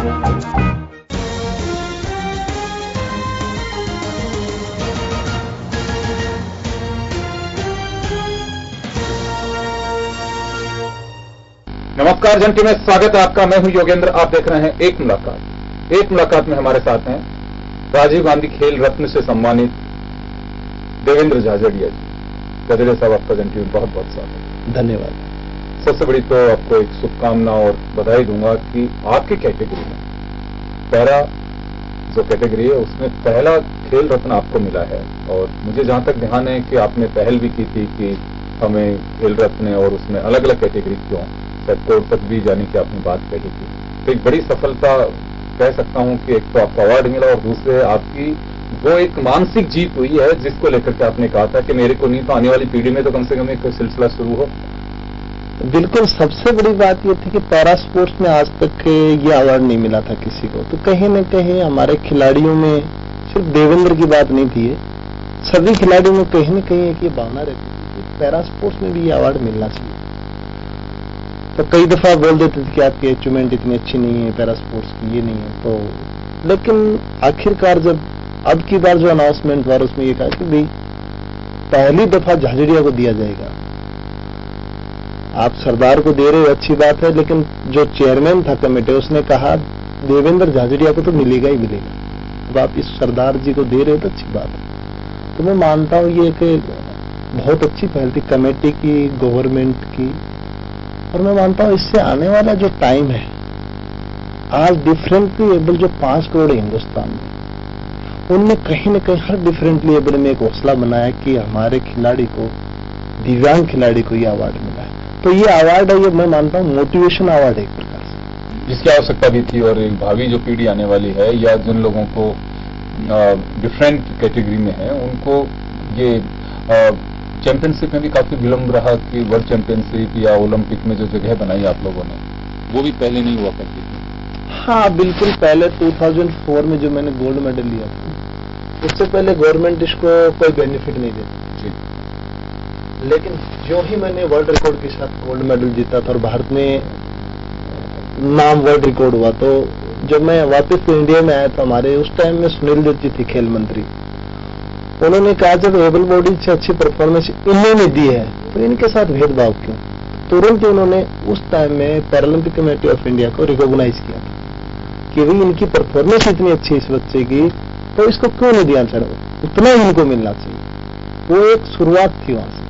नमस्कार जनटी में स्वागत है आपका। मैं हूं योगेंद्र। आप देख रहे हैं एक मुलाकात। एक मुलाकात में हमारे साथ हैं राजीव गांधी खेल रत्न से सम्मानित देवेंद्र झाझड़िया जी। झाझड़िया साहब, आपका जनटी में बहुत बहुत स्वागत। धन्यवाद। सबसे बड़ी तो आपको एक शुभकामना और बधाई दूंगा कि आपकी कैटेगरी में पैरा जो कैटेगरी है उसमें पहला खेल रत्न आपको मिला है। और मुझे जहां तक ध्यान है कि आपने पहल भी की थी कि हमें खेल रत्न और उसमें अलग अलग कैटेगरी क्यों कोर्ट तक भी जाने की आपने बात कही थी। तो एक बड़ी सफलता कह सकता हूं कि एक तो आपको अवार्ड मिला और दूसरे आपकी वो एक मानसिक जीत हुई है जिसको लेकर के आपने कहा था कि मेरे को नहीं तो आने वाली पीढ़ी में तो कम से कम एक सिलसिला शुरू हो। बिल्कुल, सबसे बड़ी बात ये थी कि पैरा स्पोर्ट्स में आज तक ये अवार्ड नहीं मिला था किसी को। तो कहीं न कहीं हमारे खिलाड़ियों में सिर्फ देवेंद्र की बात नहीं थी, सभी खिलाड़ियों में कहीं न कहीं एक ये भावना रहती थी कि पैरा स्पोर्ट्स में भी ये अवार्ड मिलना चाहिए। तो कई दफा बोल देते थे कि आपकी अचीवमेंट इतनी अच्छी नहीं है पैरा स्पोर्ट्स की, ये नहीं है। तो लेकिन आखिरकार जब अब की बार जो अनाउंसमेंट हुआ उसमें ये कहा कि भाई पहली दफा झाझड़िया को दिया जाएगा। आप सरदार को दे रहे हो, अच्छी बात है, लेकिन जो चेयरमैन था कमेटी उसने कहा देवेंद्र झाझड़िया को तो मिलेगा ही मिलेगा। अब आप इस सरदार जी को दे रहे हो तो अच्छी बात है। तो मैं मानता हूं ये एक बहुत अच्छी पहल थी कमेटी की, गवर्नमेंट की। और मैं मानता हूं इससे आने वाला जो टाइम है, आज डिफरेंटली एबल जो 5 करोड़ हिंदुस्तान में, उनने कहीं न कहीं हर डिफरेंटली एबल में एक हौसला बनाया कि हमारे खिलाड़ी को, दिव्यांग खिलाड़ी को यह अवार्ड मिला है। तो ये अवार्ड है, ये मैं मानता हूं मोटिवेशन अवार्ड है एक प्रकार से, जिसकी आवश्यकता भी थी। और एक भावी जो पीढ़ी आने वाली है या जिन लोगों को डिफरेंट कैटेगरी में है उनको ये चैंपियनशिप में भी काफी विलंब रहा कि वर्ल्ड चैंपियनशिप या ओलंपिक में जो जगह बनाई आप लोगों ने वो भी पहले नहीं हुआ करती थी। हाँ बिल्कुल, पहले 2004 में जो मैंने गोल्ड मेडल लिया था उससे पहले गवर्नमेंट इसको कोई बेनिफिट नहीं देती थी। लेकिन जो ही मैंने वर्ल्ड रिकॉर्ड के साथ गोल्ड मेडल जीता था और भारत में नाम वर्ल्ड रिकॉर्ड हुआ, तो जब मैं वापस इंडिया में आया था, हमारे उस टाइम में सुनील दत्त जी थी खेल मंत्री, उन्होंने कहा जब एबल बॉडी से अच्छी परफॉर्मेंस इन्होंने दी है तो इनके साथ भेदभाव क्यों। तुरंत उन्होंने उस टाइम में पैरालंपिक कमेटी ऑफ इंडिया को रिकॉग्नाइज किया था कि भाई इनकी परफॉर्मेंस इतनी अच्छी इस बच्चे की, तो इसको क्यों नहीं दिया चाहिए, उतना ही इनको मिलना चाहिए। वो एक शुरुआत थी वहां से।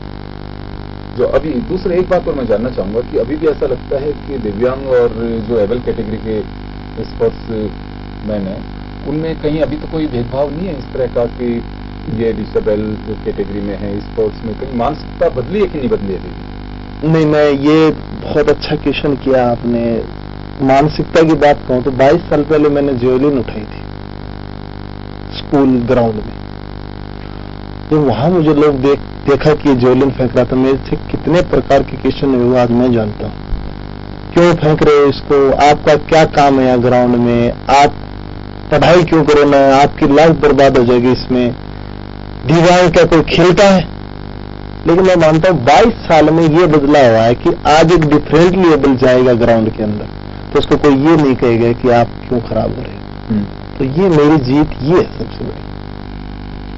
जो अभी दूसरी एक बात और मैं जानना चाहूंगा कि अभी भी ऐसा लगता है कि दिव्यांग और जो एबल कैटेगरी के स्पोर्ट्स मैन है उनमें कहीं अभी तो कोई भेदभाव नहीं है इस तरह का कि ये डिसेबल जो कैटेगरी में है स्पोर्ट्स में कहीं मानसिकता बदली है कि नहीं बदली है? नहीं, मैं ये बहुत अच्छा क्वेश्चन किया आपने। मानसिकता की बात कहूं तो 22 साल पहले मैंने जेवलिन उठाई थी स्कूल ग्राउंड में। तो वहां मुझे लोग देखा कि जेवलिन फेंक रहा था, मेरे से कितने प्रकार के क्वेश्चन हुए आज मैं जानता हूं। क्यों फेंक रहे हो इसको, आपका क्या काम है यहाँ ग्राउंड में, आप पढ़ाई क्यों करो ना, आपकी लाइफ बर्बाद हो जाएगी इसमें, दिव्यांग क्या कोई खेलता है। लेकिन मैं मानता हूं 22 साल में ये बदला हुआ है कि आज एक डिफरेंटली एबल जाएगा ग्राउंड के अंदर तो उसको कोई ये नहीं कहेगा कि आप क्यों खराब हो रहे। तो ये मेरी जीत ये है सबसे बड़ी।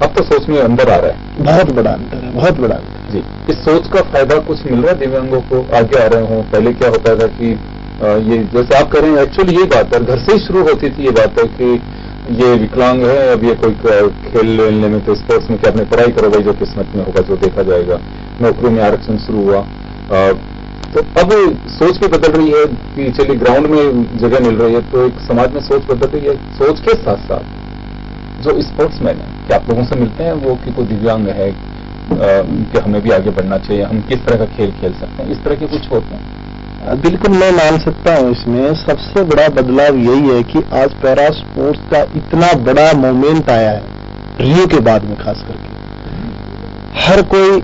अब तो सोच में अंदर आ रहा है, बहुत बड़ा अंतर है, बहुत बड़ा अंतर जी। इस सोच का फायदा कुछ मिल रहा है दिव्यांगों को, आगे आ रहे हों। पहले क्या होता था कि ये जैसे आप कह रहे हैं, एक्चुअली ये बात है घर से ही शुरू होती थी। ये बात है कि ये विकलांग है, अब ये कोई खेल लेने में तो स्पोर्ट्स में क्या अपने पढ़ाई करो भाई, जो किस्मत में होगा जो देखा जाएगा। नौकरियों में आरक्षण शुरू हुआ, तो अब सोच भी बदल रही है कि चलिए ग्राउंड में जगह मिल रही है तो एक समाज में सोच बदल रही है। सोच के साथ साथ जो स्पोर्ट्समैन है क्या आप लोगों से मिलते हैं वो कि कोई दिव्यांग है कि हमें भी आगे बढ़ना चाहिए, हम किस तरह का खेल खेल सकते हैं, इस तरह के कुछ होते हैं? बिल्कुल, मैं मान सकता हूं इसमें सबसे बड़ा बदलाव यही है कि आज पैरा स्पोर्ट्स का इतना बड़ा मूवमेंट आया है रियो के बाद में, खास करके हर कोई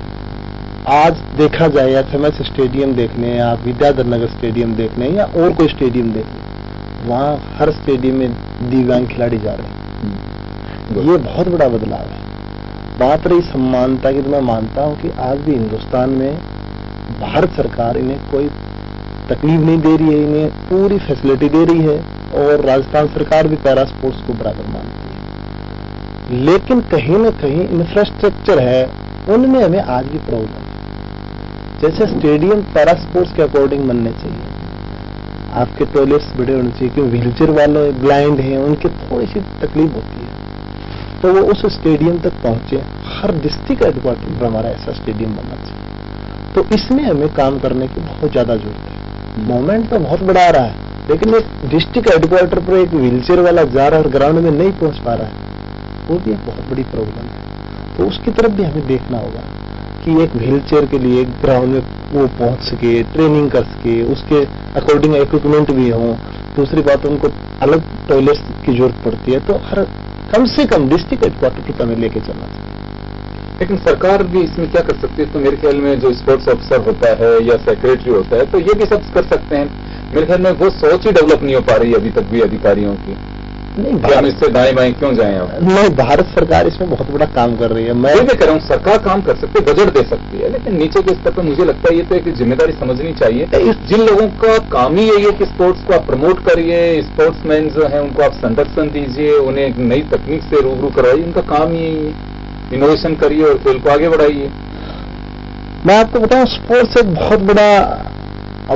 आज देखा जाए या फेमस स्टेडियम देखने या विद्याधर नगर स्टेडियम देखने या और कोई स्टेडियम देखने, वहां हर स्टेडियम में दिव्यांग खिलाड़ी जा रहे हैं। ये बहुत बड़ा बदलाव है। बात रही समानता की, तो मैं मानता हूं कि आज भी हिंदुस्तान में भारत सरकार इन्हें कोई तकलीफ नहीं दे रही है, इन्हें पूरी फैसिलिटी दे रही है और राजस्थान सरकार भी पैरा स्पोर्ट्स को बराबर मानती है, लेकिन कहीं ना कहीं इंफ्रास्ट्रक्चर है उनमें हमें आज भी प्रॉब्लम है। जैसे स्टेडियम पैरा स्पोर्ट्स के अकॉर्डिंग बनने चाहिए, आपके टॉयलेट्स बड़े होने चाहिए, क्योंकि व्हीलचेयर वाले ब्लाइंड हैं उनकी थोड़ी सी तकलीफ होती है, तो वो उस स्टेडियम तक पहुंचे। हर डिस्ट्रिक्ट हेडक्वार्टर पर हमारा ऐसा स्टेडियम बनना चाहिए। तो इसमें हमें काम करने की बहुत ज्यादा जरूरत है। मूवमेंट तो बहुत बड़ा आ रहा है, लेकिन एक डिस्ट्रिक्ट हेडक्वार्टर पर एक व्हीलचेयर वाला जा रहा है और ग्राउंड में नहीं पहुंच पा रहा है, वो भी एक बहुत बड़ी प्रॉब्लम है। तो उसकी तरफ भी हमें देखना होगा कि एक व्हीलचेयर के लिए ग्राउंड में वो पहुंच सके, ट्रेनिंग कर सके, उसके अकॉर्डिंग इक्विपमेंट भी हो। दूसरी बात, उनको अलग टॉयलेट की जरूरत पड़ती है, तो हर कम से कम डिस्ट्रिक्ट हेडक्वार्टर पर हमें लेके चलना चाहिए। लेकिन सरकार भी इसमें क्या कर सकती है? तो मेरे ख्याल में जो स्पोर्ट्स ऑफिसर होता है या सेक्रेटरी होता है, तो ये भी सब कर सकते हैं। मेरे ख्याल में वो सोच ही डेवलप नहीं हो पा रही अभी तक भी अधिकारियों की। नहीं, हम इससे दाएं बाएं क्यों जाएं? अब नहीं, भारत सरकार इसमें बहुत बड़ा काम कर रही है। मैं भी कह रहा हूँ, सरकार काम कर सकती है, बजट दे सकती है, लेकिन नीचे के स्तर पर मुझे लगता है ये तो एक जिम्मेदारी समझनी चाहिए। जिन लोगों का काम ही यही है कि स्पोर्ट्स को आप प्रमोट करिए, स्पोर्ट्समैन जो है उनको आप संरक्षण दीजिए, उन्हें एक नई तकनीक से रूबरू करवाइए, उनका काम ही यही है। इनोवेशन करिए और खेल को आगे बढ़ाइए। मैं आपको बताऊं, स्पोर्ट्स एक बहुत बड़ा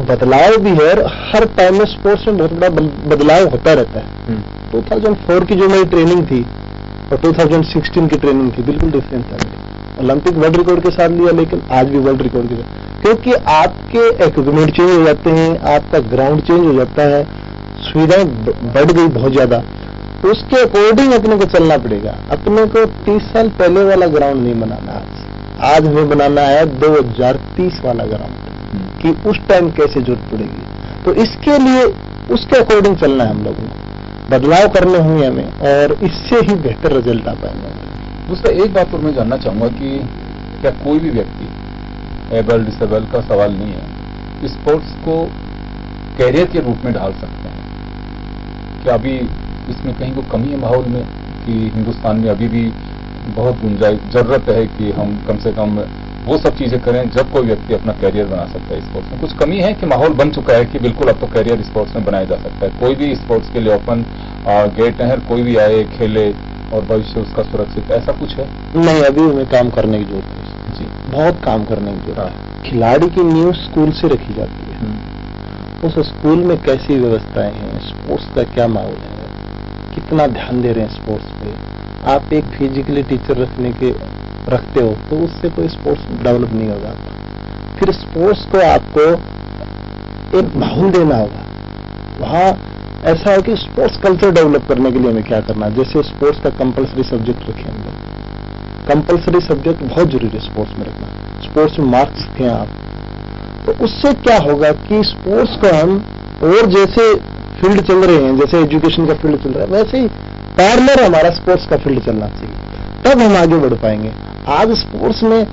बदलाव भी है, और हर टाइम में स्पोर्ट्स में बहुत बड़ा बदलाव होता रहता है। 2004 की जो मेरी ट्रेनिंग थी और 2016 की ट्रेनिंग थी, बिल्कुल डिफरेंट था। ओलंपिक वर्ल्ड रिकॉर्ड के साथ लिया, लेकिन आज भी वर्ल्ड रिकॉर्ड के साथ, क्योंकि आपके इक्विपमेंट चेंज हो जाते हैं, आपका ग्राउंड चेंज हो जाता है, सुविधाएं बढ़ गई बहुत ज्यादा। उसके अकॉर्डिंग अपने को चलना पड़ेगा। अपने को 30 साल पहले वाला ग्राउंड नहीं बनाना, आज हमें बनाना है 2030 वाला ग्राउंड, कि उस टाइम कैसे जरूरत पड़ेगी। तो इसके लिए उसके अकॉर्डिंग चलना है हम लोगों को, बदलाव करने होंगे हमें, और इससे ही बेहतर रिजल्ट आ पाएंगे। दूसरा एक बात और मैं जानना चाहूंगा कि क्या कोई भी व्यक्ति, एबल डिसेबल का सवाल नहीं है, स्पोर्ट्स को कैरियर के रूप में ढाल सकते हैं? क्या अभी इसमें कहीं को कमी है माहौल में, कि हिंदुस्तान में अभी भी बहुत गुंजाइश जरूरत है कि हम कम से कम वो सब चीजें करें जब कोई व्यक्ति अपना कैरियर बना सकता है स्पोर्ट्स में? कुछ कमी है कि माहौल बन चुका है कि बिल्कुल अब तो कैरियर स्पोर्ट्स में बनाया जा सकता है, कोई भी स्पोर्ट्स के लिए ओपन गेट है, कोई भी आए खेले और भविष्य उसका सुरक्षित, ऐसा कुछ है? नहीं, अभी हमें काम करने की जरूरत है जी, बहुत काम करने की जरूरत है। खिलाड़ी की नींव स्कूल से रखी जाती है। उस स्कूल में कैसी व्यवस्थाएं हैं, स्पोर्ट्स का क्या माहौल है, कितना ध्यान दे रहे हैं स्पोर्ट्स पे। आप एक फिजिकली टीचर रखते हो तो उससे कोई स्पोर्ट्स डेवलप नहीं होगा। फिर स्पोर्ट्स को आपको एक माहौल देना होगा। वहां ऐसा है कि स्पोर्ट्स कल्चर डेवलप करने के लिए हमें क्या करना है, जैसे स्पोर्ट्स का कंपलसरी सब्जेक्ट रखें हम लोग। कंपलसरी सब्जेक्ट बहुत जरूरी है स्पोर्ट्स में रखना। स्पोर्ट्स में मार्क्स रखें आप, तो उससे क्या होगा कि स्पोर्ट्स को हम, और जैसे फील्ड चल रहे हैं, जैसे एजुकेशन का फील्ड चल रहा है, वैसे ही पैरेलल हमारा स्पोर्ट्स का फील्ड चलना चाहिए, तब हम आगे बढ़ पाएंगे। आज स्पोर्ट्स में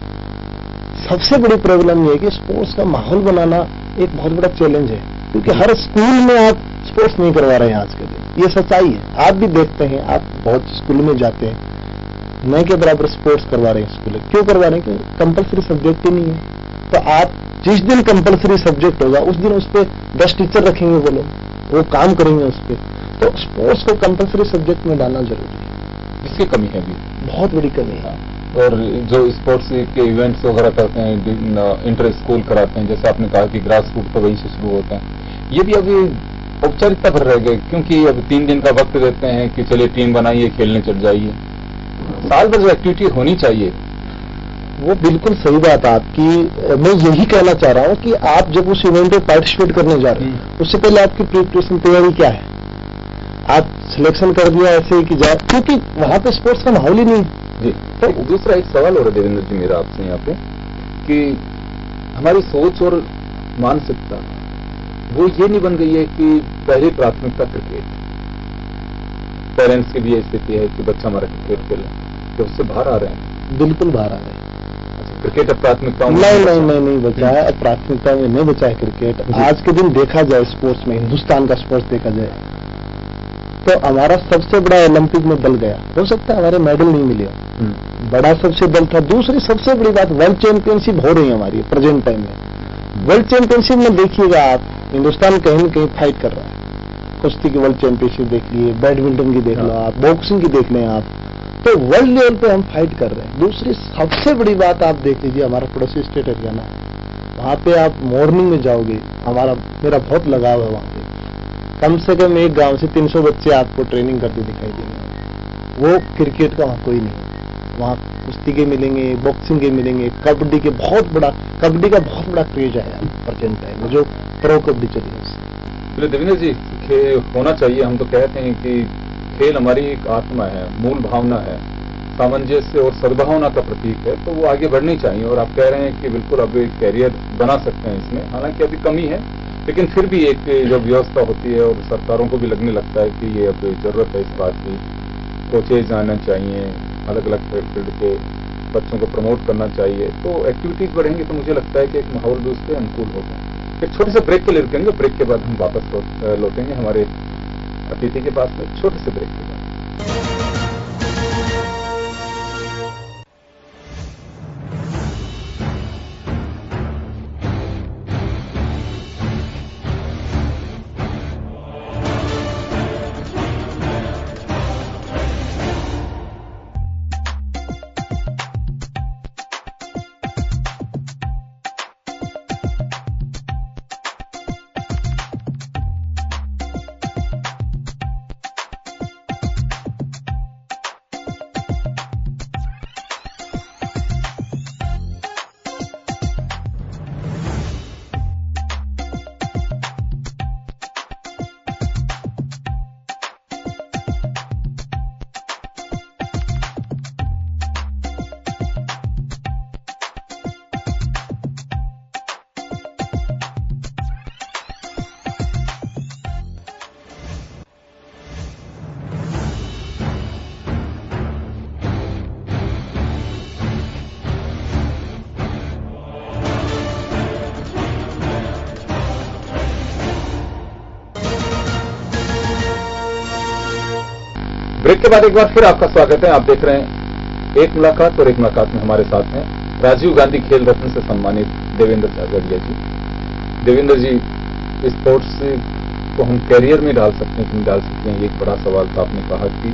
सबसे बड़ी प्रॉब्लम यह है कि स्पोर्ट्स का माहौल बनाना एक बहुत बड़ा चैलेंज है, क्योंकि हर स्कूल में आप स्पोर्ट्स नहीं करवा रहे हैं आज के दिन। ये सच्चाई है, आप भी देखते हैं, आप बहुत स्कूल में जाते हैं, न के बराबर स्पोर्ट्स करवा रहे हैं स्कूल। क्यों करवा रहे हैं? कि कंपलसरी सब्जेक्ट ही नहीं है। तो आप जिस दिन कंपलसरी सब्जेक्ट होगा उस दिन उस पर 10 टीचर रखेंगे, वो लोग वो काम करेंगे उस पर। तो स्पोर्ट्स को कंपलसरी सब्जेक्ट में डालना जरूरी है। इसकी कमी है भी, बहुत बड़ी कमी है। और जो स्पोर्ट्स के इवेंट्स वगैरह करते हैं, इंटर स्कूल कराते हैं, जैसे आपने कहा कि ग्रास रूट तो वहीं से शुरू होता है, ये भी अभी औपचारिकता पर रह गए, क्योंकि अब 3 दिन का वक्त देते हैं कि चलिए टीम बनाइए, खेलने चल जाइए। साल भर जो एक्टिविटी होनी चाहिए, वो बिल्कुल सही बात आपकी। मैं यही कहना चाह रहा हूं कि आप जब उस इवेंट में पार्टिसिपेट करने जा रहे हैं, उससे पहले आपकी प्रिपरेशन तैयारी क्या है? आप सिलेक्शन कर दिया ऐसे ही कि जाए, क्योंकि वहां पे स्पोर्ट्स का माहौल ही नहीं जी। तो दूसरा एक सवाल और देवेंद्र जी मेरा आपसे यहाँ पे, कि हमारी सोच और मानसिकता वो ये नहीं बन गई है कि पहली प्राथमिकता क्रिकेट, पेरेंट्स की भी ये स्थिति है कि बच्चा हमारा क्रिकेट खेले, तो उससे बाहर आ रहे हैं? बिल्कुल बाहर आ रहे हैं। क्रिकेट अब प्राथमिकता नहीं बचा है, अब प्राथमिकता में नहीं बचा है क्रिकेट। आज के दिन देखा जाए स्पोर्ट्स में, हिंदुस्तान का स्पोर्ट्स देखा जाए तो हमारा सबसे बड़ा ओलंपिक में बल गया। हो सकता है हमारे मेडल नहीं मिले, बड़ा सबसे बल था। दूसरी सबसे बड़ी बात, वर्ल्ड चैंपियनशिप हो रही है हमारी प्रेजेंट टाइम में। वर्ल्ड चैंपियनशिप में देखिएगा आप, हिंदुस्तान कहीं न कहीं फाइट कर रहा है। कुश्ती की वर्ल्ड चैंपियनशिप देख लिए, बैडमिंटन की देख लो आप, बॉक्सिंग की देख लें आप, तो वर्ल्ड लेवल पे हम फाइट कर रहे हैं। दूसरी सबसे बड़ी बात आप देख लीजिए, हमारा पड़ोसी स्टेट हरियाणा है, वहां पे आप मॉर्निंग में जाओगे, मेरा बहुत लगाव है वहां पे। कम से कम एक गांव से 300 बच्चे आपको ट्रेनिंग करते दिखाई देंगे। वो क्रिकेट का वहां कोई नहीं है, वहां कुश्ती के मिलेंगे, बॉक्सिंग के मिलेंगे, कबड्डी का बहुत बड़ा क्रेज है प्रेजेंट टाइम में, जो प्रो कबड्डी चली है उससे। देवेंद्र जी, होना चाहिए। हम तो कहते हैं कि खेल हमारी एक आत्मा है, मूल भावना है, सामंजस्य और सद्भावना का प्रतीक है, तो वो आगे बढ़नी चाहिए। और आप कह रहे हैं कि बिल्कुल अब एक कैरियर बना सकते हैं इसमें, हालांकि अभी कमी है, लेकिन फिर भी एक जब व्यवस्था होती है और सरकारों को भी लगने लगता है कि ये अब जरूरत है इस बात की, कोचेज आना चाहिए, अलग अलग फील्ड के बच्चों को प्रमोट करना चाहिए, तो एक्टिविटीज बढ़ेंगी, तो मुझे लगता है कि एक माहौल भी उसके अनुकूल होगा। एक छोटे से ब्रेक के लिए रुकेंगे, ब्रेक के बाद हम वापस लौटेंगे हमारे अतिथि के पास में, छोटे से ब्रेक के बाद। ब्रेक के बाद एक बार फिर आपका स्वागत है। आप देख रहे हैं एक मुलाकात, और एक मुलाकात में हमारे साथ हैं राजीव गांधी खेल रत्न से सम्मानित देवेंद्र झाझड़िया जी। देवेंद्र जी, स्पोर्ट्स को हम कैरियर में डाल सकते हैं कि नहीं डाल सकते हैं, ये एक बड़ा सवाल था। आपने कहा कि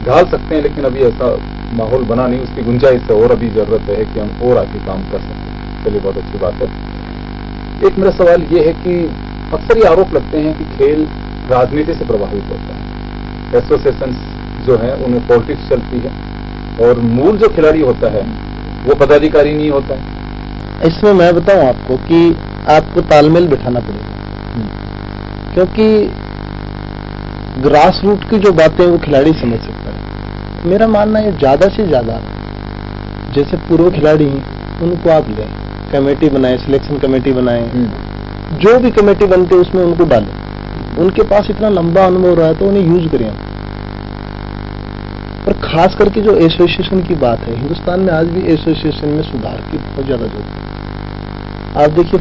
डाल सकते हैं, लेकिन अभी ऐसा माहौल बना नहीं, उसकी गुंजाइश है, और अभी जरूरत है कि हम और आगे काम कर सकें। चलिए, बहुत अच्छी बात है। एक मेरा सवाल ये है कि अक्सर ये आरोप लगते हैं कि खेल राजनीति से प्रभावित होता है, एसोसिएशन जो है उनमें पॉलिटिक्स चलती है, और मूल जो खिलाड़ी होता है वो पदाधिकारी नहीं होता है। इसमें मैं बताऊं आपको कि आपको तालमेल बिठाना पड़ेगा, क्योंकि ग्रास रूट की जो बातें वो खिलाड़ी समझ सकता है। मेरा मानना है ज्यादा से ज्यादा जैसे पूर्व खिलाड़ी हैं उनको आप लें, कमेटी बनाए, सिलेक्शन कमेटी बनाए, जो भी कमेटी बनती है उसमें उनको डालें। उनके पास इतना लंबा अनुभव रहा है तो उन्हें यूज करें। और खास करके जो एसोसिएशन की बात है, हिंदुस्तान में आज भी एसोसिएशन में सुधार की बहुत ज्यादा जरूरत है। आप देखिए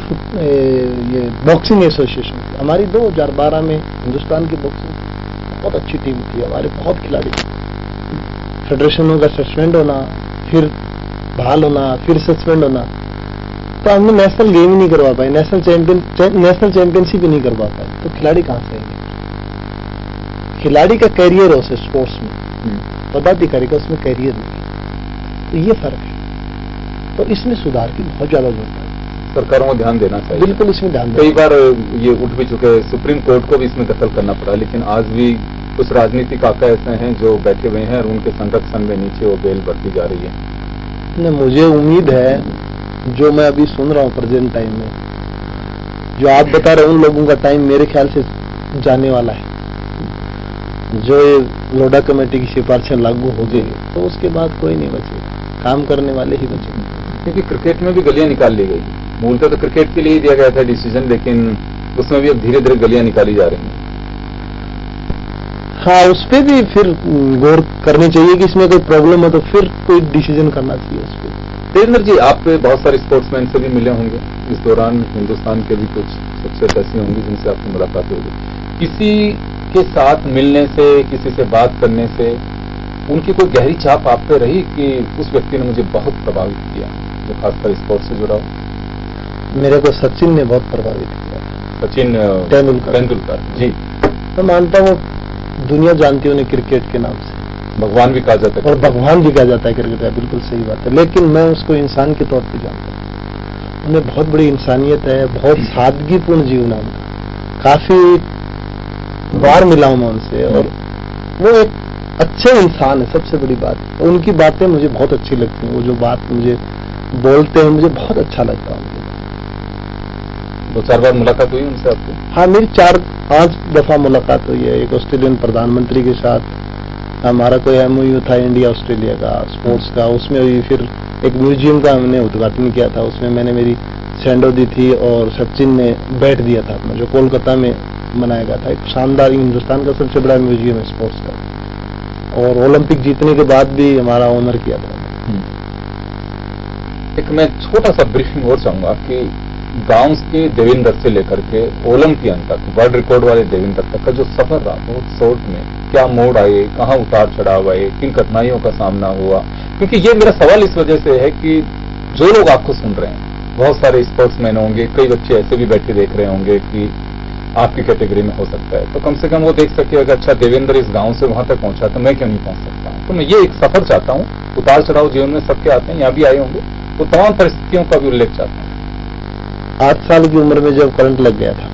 ये बॉक्सिंग एसोसिएशन हमारी 2012 में हिंदुस्तान की बॉक्सिंग बहुत अच्छी टीम थी, हमारे बहुत खिलाड़ी। फेडरेशनों का सस्पेंड होना, फिर बहाल होना, फिर सस्पेंड होना, तो हमने नेशनल गेम ही नहीं करवा पाए, नेशनल चैंपियनशिप भी नहीं करवा पाए, तो खिलाड़ी कहां से आएंगे? खिलाड़ी का कैरियर हो से स्पोर्ट्स में, पदाधिकारी का उसमें कैरियर नहीं, तो ये फर्क है। तो इसमें सुधार की बहुत ज्यादा जरूरत है, सरकारों को ध्यान देना चाहिए। बिल्कुल इसमें ध्यान। कई बार ये उठ भी चुके, सुप्रीम कोर्ट को भी इसमें दखल करना पड़ा, लेकिन आज भी कुछ राजनीतिक आका ऐसे हैं जो बैठे हुए हैं और उनके संरक्षण में नीचे वो बेल बढ़ती जा रही है। मुझे उम्मीद है, जो मैं अभी सुन रहा हूं प्रेजेंट टाइम में, जो आप बता रहे हैं उन लोगों का टाइम मेरे ख्याल से जाने वाला है। जो ये लोढा कमेटी की सिफारिशें लागू हो गई तो उसके बाद कोई नहीं बचेगा, काम करने वाले ही बचेंगे। क्योंकि क्रिकेट में भी गलियां निकाल ली गई, मूलतः तो क्रिकेट के लिए ही दिया गया था डिसीजन, लेकिन उसमें भी अब धीरे धीरे गलियां निकाली जा रही हैं। हाँ, उस पर भी फिर गौर करनी चाहिए कि इसमें कोई प्रॉब्लम हो तो फिर कोई डिसीजन करना चाहिए उस पर। देवेंद्र जी, आप बहुत सारे स्पोर्ट्समैन से भी मिले होंगे इस दौरान, हिंदुस्तान के भी कुछ शख्सियत ऐसी होंगी जिनसे आपकी मुलाकात होगी। किसी के साथ मिलने से, किसी से बात करने से उनकी कोई गहरी छाप आप पे रही कि उस व्यक्ति ने मुझे बहुत प्रभावित किया, जो खासकर स्पोर्ट्स से जुड़ा हो? मेरे को सचिन ने बहुत प्रभावित किया। सचिन तेंदुलकर जी। मैं मानता हूँ दुनिया जानती है उन्हें क्रिकेट के नाम से, भगवान भी कहा जाता है और भगवान भी कहा जाता है क्रिकेट का, बिल्कुल सही बात है। लेकिन मैं उसको इंसान के तौर पे जानता हूँ। उन्हें बहुत बड़ी इंसानियत है, बहुत सादगीपूर्ण जीवन है उनका, काफी बार मिला हूं मैं उनसे, और वो एक अच्छे इंसान है, सबसे बड़ी बात। उनकी बातें मुझे बहुत अच्छी लगती हैं, वो जो बात मुझे बोलते हैं मुझे बहुत अच्छा लगता है उनके। 2-4 बार मुलाकात हुई उनसे आपको? हाँ, मेरी 4-5 दफा मुलाकात हुई है। एक ऑस्ट्रेलियन प्रधानमंत्री के साथ हमारा कोई MOU था इंडिया ऑस्ट्रेलिया का स्पोर्ट्स का, उसमें हुई। फिर एक म्यूजियम का हमने उद्घाटन किया था, उसमें मैंने मेरी सैंडो दी थी और सचिन ने बैट दिया था अपना, जो कोलकाता में मनाया गया था। एक शानदार, हिंदुस्तान का सबसे बड़ा म्यूजियम है स्पोर्ट्स का, और ओलंपिक जीतने के बाद भी हमारा ऑनर किया था। एक मैं छोटा सा ब्रीफिंग और चाहूंगा कि गांव के देवेंद्र से लेकर के ओलंपियन तक, वर्ल्ड रिकॉर्ड वाले देवेंद्र तक का जो सफर रहा, बहुत शॉर्ट में क्या मोड़ आए, कहां उतार चढ़ाव आए, किन कठिनाइयों का सामना हुआ। क्योंकि ये मेरा सवाल इस वजह से है कि जो लोग आपको सुन रहे हैं, बहुत सारे स्पोर्ट्समैन होंगे, कई बच्चे ऐसे भी बैठे देख रहे होंगे कि आपकी कैटेगरी में हो सकता है, तो कम से कम वो देख सके अगर अच्छा देवेंद्र इस गांव से वहां तक पहुंचा तो मैं क्यों नहीं पहुंच सकता। तो मैं ये एक सफर चाहता हूं, उतार चढ़ाव जीवन में सबके आते हैं, यहाँ भी आए होंगे, तो तमाम परिस्थितियों का भी उल्लेख चाहता हूँ। 8 साल की उम्र में जब करंट लग गया था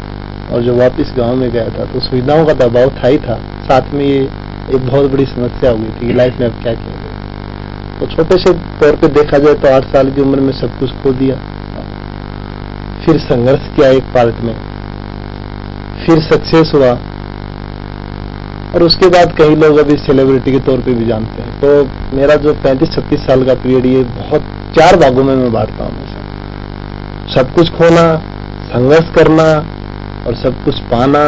और जब वापस गांव में गया था, तो सुविधाओं का दबाव था ही था, साथ में ये एक बहुत बड़ी समस्या हुई थी कि लाइफ में अब क्या किया जाए। तो छोटे से तौर पे देखा जाए तो 8 साल की उम्र में सब कुछ खो दिया, फिर संघर्ष किया एक पार्ट में, फिर सक्सेस हुआ, और उसके बाद कई लोग अभी सेलिब्रिटी के तौर पे भी जानते हैं। तो मेरा जो 35-36 साल का पीरियड, ये बहुत 4 भागों में मैं बांटता हूँ। सब कुछ खोना, संघर्ष करना और सब कुछ पाना,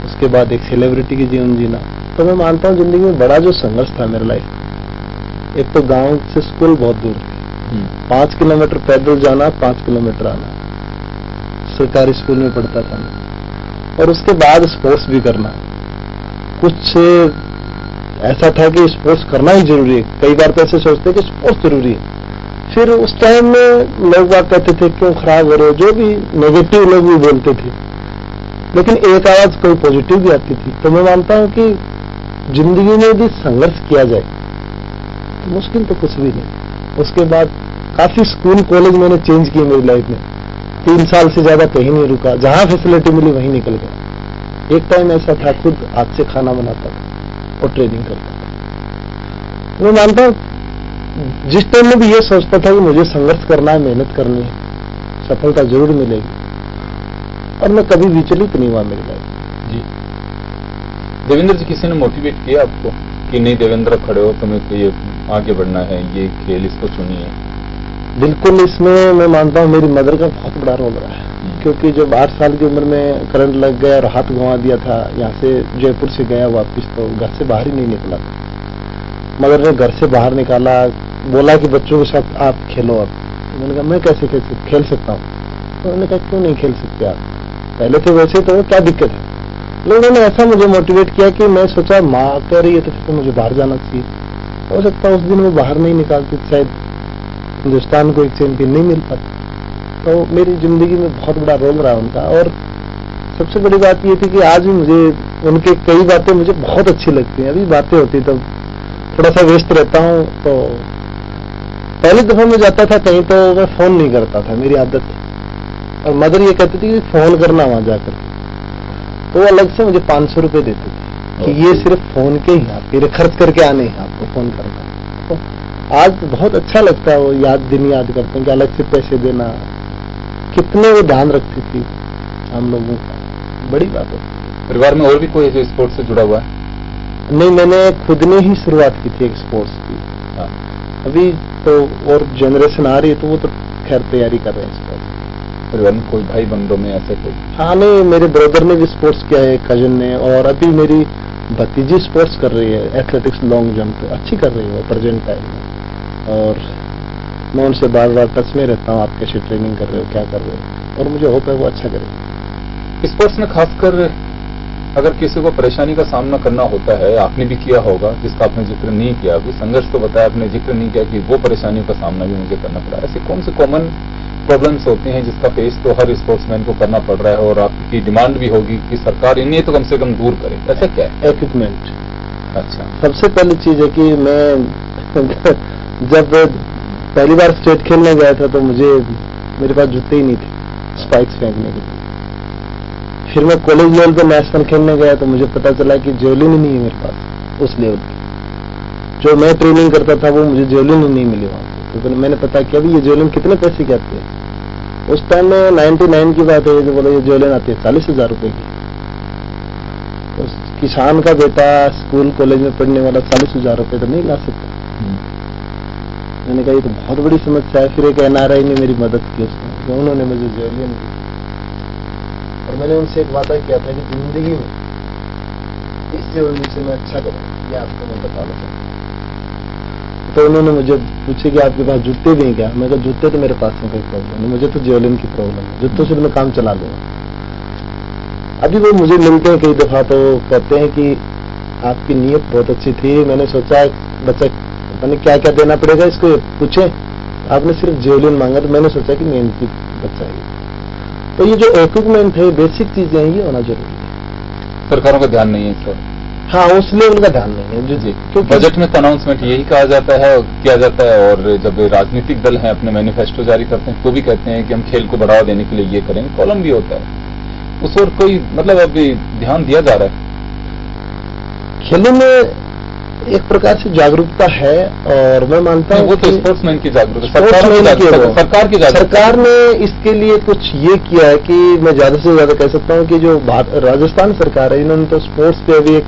उसके बाद एक सेलिब्रिटी की जीवन जीना। तो मैं मानता हूँ जिंदगी में बड़ा जो संघर्ष था मेरे लाइफ में, एक तो गांव से स्कूल बहुत दूर थी, 5 किलोमीटर पैदल जाना, 5 किलोमीटर आना, सरकारी स्कूल में पढ़ता था मैं, और उसके बाद स्पोर्ट्स भी करना। कुछ ऐसा था कि स्पोर्ट्स करना ही जरूरी है, कई बार तो ऐसे सोचते कि स्पोर्ट्स जरूरी है। फिर उस टाइम में लोग बात कहते थे क्यों खराब हो रहे हो, जो भी नेगेटिव लोग भी बोलते थे, लेकिन एक आवाज कोई पॉजिटिव भी आती थी। तो मैं मानता हूं कि जिंदगी में भी संघर्ष किया जाए तो मुश्किल तो कुछ भी नहीं। उसके बाद काफी स्कूल कॉलेज मैंने चेंज किए मेरी लाइफ में, 3 साल से ज्यादा कहीं नहीं रुका, जहां फैसिलिटी मिली वहीं निकल गया। एक टाइम ऐसा था खुद हाथ से खाना बनाता था और ट्रेनिंग करता था। मैं मानता हूं जिस टाइम में भी ये सोचता था कि मुझे संघर्ष करना है, मेहनत करनी है, सफलता जरूर मिलेगी, और मैं कभी विचलित नहीं हुआ मेरी लाइफ। जी देवेंद्र जी, किसी ने मोटिवेट किया आपको कि नहीं देवेंद्र खड़े हो, तुम्हें तो ये आगे बढ़ना है, ये खेल इसको चुनिए? बिल्कुल, इसमें मैं मानता हूँ मेरी मदर का बहुत बड़ा रोल रहा है, क्योंकि जब 8 साल की उम्र में करंट लग गया और हाथ घुमा दिया था, यहाँ से जयपुर से गया वापिस, तो घर से बाहर ही नहीं निकला था। मदर ने घर से बाहर निकाला, बोला कि बच्चों के साथ आप खेलो। अब मैंने कहा मैं कैसे खेल सकता हूँ? तो उन्होंने कहा क्यों नहीं खेल सकते आप, पहले तो वैसे तो क्या दिक्कत है। लोगों ने ऐसा मुझे मोटिवेट किया कि मैं सोचा माँ कह रही है तो फिर तो मुझे बाहर जाना चाहिए। हो सकता है उस दिन वो बाहर नहीं निकालती, शायद हिंदुस्तान को एक चैंपियन नहीं मिल पाता। तो मेरी जिंदगी में बहुत बड़ा रोल रहा उनका। और सबसे बड़ी बात ये थी कि आज भी मुझे उनके कई बातें मुझे बहुत अच्छी लगती हैं। अभी बातें होती तब थोड़ा सा व्यस्त रहता हूँ, तो पहली दफा मैं जाता था कहीं तो मैं फोन नहीं करता था, मेरी आदत थी, और मदर ये कहती थी कि फोन करना वहां जाकर, तो वो अलग से मुझे 500 रुपए देते थे कि ये सिर्फ फोन के ही आपके खर्च करके आने हैं, आपको फोन करना। तो आज बहुत अच्छा लगता है, वो दिन याद करते हैं कि अलग से पैसे देना, कितने वो ध्यान रखती थी हम लोगों का, बड़ी बात है। परिवार में और भी कोई जो स्पोर्ट्स से जुड़ा हुआ है? नहीं, मैंने खुद ने ही शुरुआत की थी एक स्पोर्ट्स की। अभी तो और जनरेशन आ रही है तो वो तो खैर तैयारी कर रहे हैं स्पोर्ट्स। परिवार में कोई भाई बंधों में ऐसे कोई? हाँ, नहीं, मेरे ब्रदर ने भी स्पोर्ट्स किया है, कजन ने, और अभी मेरी भतीजी स्पोर्ट्स कर रही है, एथलेटिक्स लॉन्ग जंप अच्छी कर रही है प्रेजेंट टाइम में। और मैं उनसे बार बार टच में रहता हूँ, आप कैसे ट्रेनिंग कर रहे हो, क्या कर रहे हो, और मुझे होप है वो अच्छा करें। स्पोर्ट्स में खासकर अगर किसी को परेशानी का सामना करना होता है, आपने भी किया होगा, जिसका आपने जिक्र नहीं किया अभी, संघर्ष तो बताया आपने, जिक्र नहीं किया कि वो परेशानियों का सामना भी मुझे करना पड़ा, ऐसी कौन सी कॉमन प्रॉब्लम्स होती हैं जिसका फेस तो हर स्पोर्ट्समैन को करना पड़ रहा है और आपकी डिमांड भी होगी कि सरकार इन्हें तो कम से कम दूर करे, ऐसा क्या है? इक्विपमेंट। अच्छा, सबसे पहली चीज है कि मैं जब पहली बार स्टेट खेलने गया था तो मेरे पास जूते ही नहीं थे स्पाइक्स फेंकने के लिए। फिर मैं कॉलेज लेवल पे नेशनल खेलने गया तो मुझे पता चला कि जेवलिन ही नहीं है मेरे पास उस लेवल पे। जो मैं ट्रेनिंग करता था वो मुझे जेवलिन ही नहीं मिली वहां पे। तो मैंने पता किया भी ये जेवलिन कितने पैसे की आती है। उस टाइम में 99 की बात है, जो बोला ये जेवलिन आती है 40,000 रुपए की। तो किसान का बेटा स्कूल कॉलेज में पढ़ने वाला 40,000 रुपए तो नहीं ला सकता। मैंने कहा ये तो बहुत बड़ी समस्या है। फिर एक NRI ने मेरी मदद की उसमें, तो उन्होंने मुझे जेवलिन दी और मैंने उनसे एक वादा किया था कि जिंदगी में इस जेवलिन से मैं अच्छा करूँ, ये आपको मैं बताना चाहता हूँ। तो उन्होंने मुझे पूछे कि आपके पास जूते भी हैं क्या? मैं कहा जूते तो मेरे पास में कोई प्रॉब्लम नहीं, मुझे तो जेवलिन की प्रॉब्लम है, जूतों से मैं काम चला लूंगा। अभी वो मुझे मिलते हैं कई दफा तो कहते हैं कि आपकी नीयत बहुत अच्छी थी, मैंने सोचा बच्चा पता नहीं क्या क्या देना पड़ेगा इसको, पूछे आपने सिर्फ जेवलिन मांगा तो मैंने सोचा कि मेहनती बच्चा है। तो ये जो इक्विपमेंट है, बेसिक चीजें हैं, ये होना जरूरी है। सरकारों का ध्यान नहीं है सर? हाँ, उस लेवल का ध्यान नहीं है जी। तो बजट में तो अनाउंसमेंट यही कहा जाता है और किया जाता है, और जब राजनीतिक दल हैं अपने मैनिफेस्टो जारी करते हैं तो भी कहते हैं कि हम खेल को बढ़ावा देने के लिए ये करेंगे, कॉलम भी होता है उस और कोई मतलब अभी ध्यान दिया जा रहा है? खेलों में एक प्रकार से जागरूकता है और मैं मानता हूँ वो तो स्पोर्ट्समैन की जागरूकता, सरकार की जागरूकता। सरकार ने इसके लिए कुछ ये किया है कि मैं ज्यादा से ज्यादा कह सकता हूँ कि जो राजस्थान सरकार है, इन्होंने तो स्पोर्ट्स पे अभी एक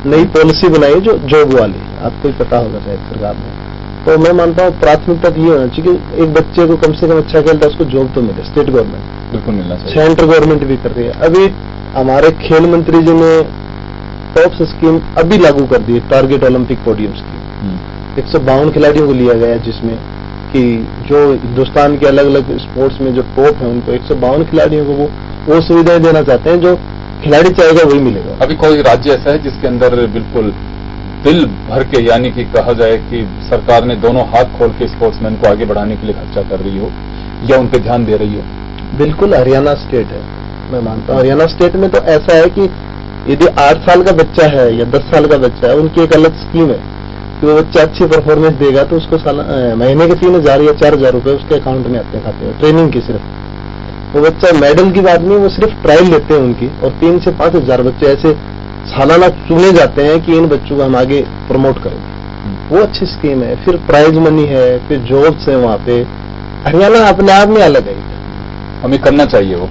नई पॉलिसी बनाई है जो जॉब वाली, आपको ही पता होगा शायद सरकार ने। तो मैं मानता हूँ प्राथमिकता ये होना चाहिए कि एक बच्चे को कम से कम अच्छा खेलता है उसको जॉब तो मिले। स्टेट गवर्नमेंट बिल्कुल मिलना चाहिए, सेंट्रल गवर्नमेंट भी कर रही है। अभी हमारे खेल मंत्री जी ने टॉप्स स्कीम अभी लागू कर दी है, टारगेट ओलंपिक पोडियम स्कीम। 152 खिलाड़ियों को लिया गया है जिसमें कि जो हिंदुस्तान के अलग अलग स्पोर्ट्स में जो टॉप है उनको 152 खिलाड़ियों को वो सुविधाएं देना चाहते हैं, जो खिलाड़ी चाहेगा वही मिलेगा। अभी कोई राज्य ऐसा है जिसके अंदर बिल्कुल दिल भर के, यानी कि कहा जाए कि सरकार ने दोनों हाथ खोल के स्पोर्ट्समैन को आगे बढ़ाने के लिए खर्चा कर रही हो या उन पर ध्यान दे रही हो? बिल्कुल हरियाणा स्टेट है। मैं मानता हूँ हरियाणा स्टेट में तो ऐसा है कि यदि 8 साल का बच्चा है या 10 साल का बच्चा है, उनकी एक अलग स्कीम है कि वो बच्चा अच्छी परफॉर्मेंस देगा तो उसको महीने के 3,000 या 4,000 रुपए उसके अकाउंट में आते हैं खाते हैं, ट्रेनिंग की सिर्फ। वो बच्चा मेडल की बात नहीं, वो सिर्फ ट्रायल लेते हैं उनकी, और 3 से 5,000 बच्चे ऐसे सालाना चुने जाते हैं कि इन बच्चों को हम आगे प्रमोट करेंगे। वो अच्छी स्कीम है। फिर प्राइज मनी है, फिर जॉब्स है वहां पे। हरियाणा अपने आप में अलग है, हमें करना चाहिए वो।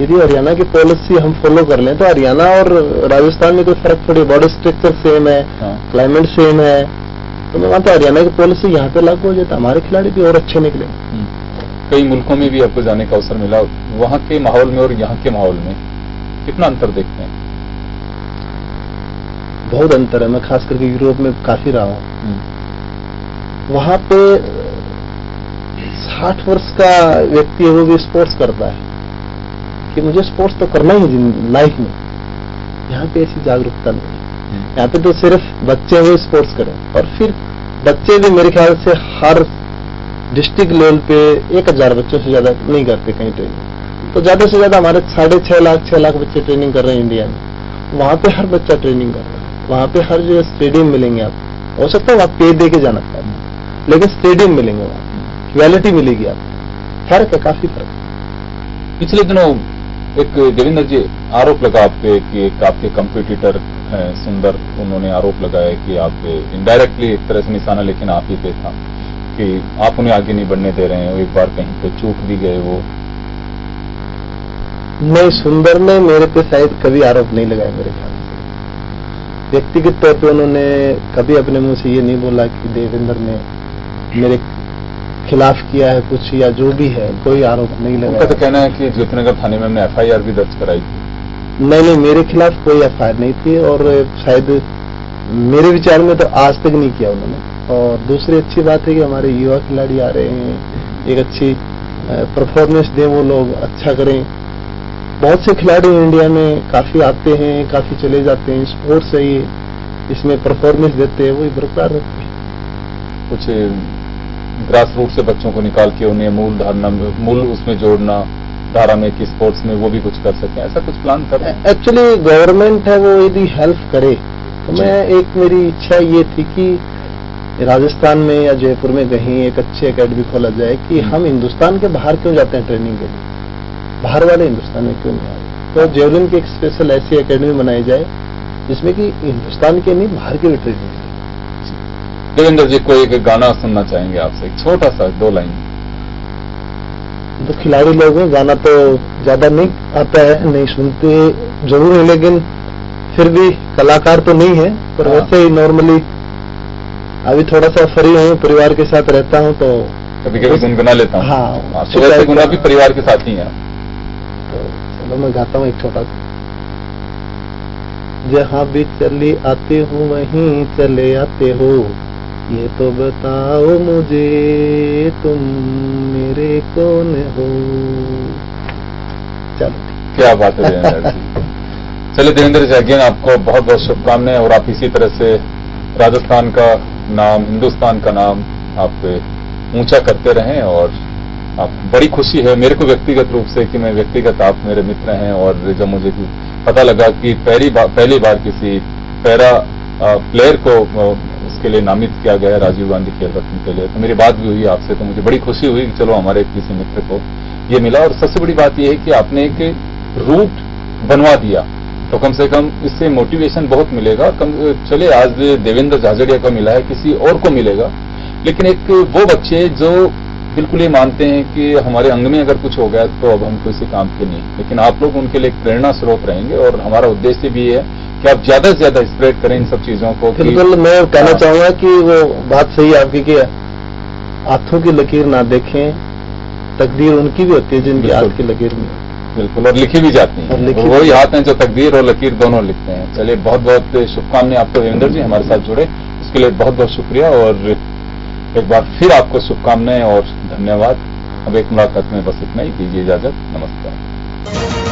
यदि हरियाणा की पॉलिसी हम फॉलो कर लें तो हरियाणा और राजस्थान में कोई फर्क थोड़ी, बॉडी स्ट्रक्चर सेम है, क्लाइमेट सेम है, तो मैं मानता हूँ हरियाणा की पॉलिसी यहाँ पे लागू हो जाए तो हमारे खिलाड़ी भी और अच्छे निकले। कई मुल्कों में भी आपको जाने का अवसर मिला, वहां के माहौल में और यहाँ के माहौल में कितना अंतर देखते हैं? बहुत अंतर है। मैं खास करके यूरोप में काफी रहा हूँ। वहां पे 60 वर्ष का व्यक्ति है, वो भी स्पोर्ट्स करता है कि मुझे स्पोर्ट्स तो करना ही लाइफ में। यहाँ पे ऐसी जागरूकता नहीं है। यहाँ पे तो सिर्फ बच्चे वो स्पोर्ट्स करें, और फिर बच्चे भी मेरे ख्याल से हर डिस्ट्रिक्ट लेवल पे 1,000 बच्चों से ज्यादा नहीं करते कहीं ट्रेनिंग। तो ज्यादा से ज्यादा हमारे 6.5 लाख बच्चे ट्रेनिंग कर रहे हैं इंडिया में। वहां पे हर बच्चा ट्रेनिंग कर रहा है। वहां पे हर जगह स्टेडियम मिलेंगे आपको, हो सकता है आप पे दे के जाना चाहिए, लेकिन स्टेडियम मिलेंगे वहां, क्वालिटी मिलेगी आपको। फर्क है, काफी फर्क है। पिछले दिनों एक देवेंद्र जी आरोप लगा आप पे कि एक आपके कंपटीटर हैं सुंदर, उन्होंने आरोप लगाया कि आप इनडायरेक्टली एक तरह से निशाना लेकिन आप ही पे था कि आप उन्हें आगे नहीं बढ़ने दे रहे हैं। एक बार कहीं पे चूक भी गए वो। नहीं, सुंदर ने मेरे पे शायद कभी आरोप नहीं लगाया मेरे ख्याल से। व्यक्तिगत तौर पे उन्होंने कभी अपने मुंह से ये नहीं बोला कि देवेंद्र ने मेरे खिलाफ किया है कुछ, या जो भी है कोई आरोप नहीं लगा। उनका तो कहना है कि ज्योतिनगर थाने में हमने FIR भी दर्ज कराई थी। नहीं, मेरे खिलाफ कोई FIR नहीं थी, और शायद मेरे विचार में तो आज तक नहीं किया उन्होंने। और दूसरी अच्छी बात है कि हमारे युवा खिलाड़ी आ रहे हैं, एक अच्छी परफॉर्मेंस दें, वो लोग अच्छा करें। बहुत से खिलाड़ी इंडिया में काफी आते हैं, काफी चले जाते हैं। स्पोर्ट्स है ये, इसमें परफॉर्मेंस देते हैं, वही बरकरार रखते हैं। कुछ ग्रास रूट से बच्चों को निकाल के उन्हें मूल उसमें जोड़ना, धारा में कि स्पोर्ट्स में वो भी कुछ कर सकें, ऐसा कुछ प्लान कर रहे हैं? एक्चुअली गवर्नमेंट है वो यदि हेल्प करे तो मेरी इच्छा ये थी कि राजस्थान में या जयपुर में कहीं एक अच्छी एकेडमी खोला जाए कि हम हिंदुस्तान के बाहर क्यों जाते हैं ट्रेनिंग के लिए, बाहर वाले हिंदुस्तान में क्यों नहीं आए। तो जेवलिन की एक स्पेशल ऐसी एकेडमी बनाई जाए जिसमें कि हिंदुस्तान के नहीं बाहर की भी ट्रेनिंग है। देवेंद्र जी, कोई एक गाना सुनना चाहेंगे आपसे, एक छोटा सा 2 लाइन? तो खिलाड़ी लोग हैं, गाना तो ज्यादा नहीं आता है, नहीं सुनते जरूर है, लेकिन फिर भी कलाकार तो नहीं है, पर वैसे ही नॉर्मली अभी थोड़ा सा फ्री हूँ, परिवार के साथ रहता हूँ तो कभी कभी गुनगुना लेता हूँ। हाँ, सुबह से गुना भी परिवार के साथ ही है। तो चलो मैं गाता हूँ एक छोटा सा। जहाँ भी चली आते हो वहीं चले आते हो, ये तो बताओ मुझे तुम मेरे कौन हो। चलो, क्या बात है देवेंद्र जी। चलिए देवेंद्र जी, अगेन आपको बहुत बहुत शुभकामनाएं, और आप इसी तरह से राजस्थान का नाम, हिंदुस्तान का नाम आप ऊंचा करते रहें। और आप बड़ी खुशी है मेरे को व्यक्तिगत रूप से कि मैं व्यक्तिगत आप मेरे मित्र हैं, और जब मुझे पता लगा कि पहली बार किसी पैरा प्लेयर को उसके लिए नामित किया गया है राजीव गांधी खेल रत्न के लिए, तो मेरी बात भी हुई आपसे, तो मुझे बड़ी खुशी हुई कि चलो हमारे किसी मित्र को ये मिला। और सबसे बड़ी बात यह है कि आपने एक रूट बनवा दिया, तो कम से कम इससे मोटिवेशन बहुत मिलेगा। चले आज देवेंद्र झाझड़िया को मिला है, किसी और को मिलेगा, लेकिन एक वो बच्चे जो बिल्कुल ये मानते हैं कि हमारे अंग में अगर कुछ हो गया तो अब हम किसी काम के नहीं, लेकिन आप लोग उनके लिए एक प्रेरणा स्रोत रहेंगे। और हमारा उद्देश्य भी है कि आप ज्यादा से ज्यादा स्प्रेड करें इन सब चीजों को। बिल्कुल, मैं कहना चाहूंगा कि वो बात सही है आपकी कि हाथों की लकीर ना देखें, तकदीर उनकी भी होती है जिनकी हाथ की लकीर में। बिल्कुल, और लिखी भी जाती है, वही हाथ हैं जो तकदीर और लकीर दोनों लिखते हैं। चलिए, बहुत बहुत शुभकामनाएं आपको देवेंद्र जी, हमारे साथ जुड़े इसके लिए बहुत बहुत शुक्रिया, और एक बार फिर आपको शुभकामनाएं और धन्यवाद। अब एक मुलाकात में बस इतना ही, दीजिए इजाजत, नमस्कार।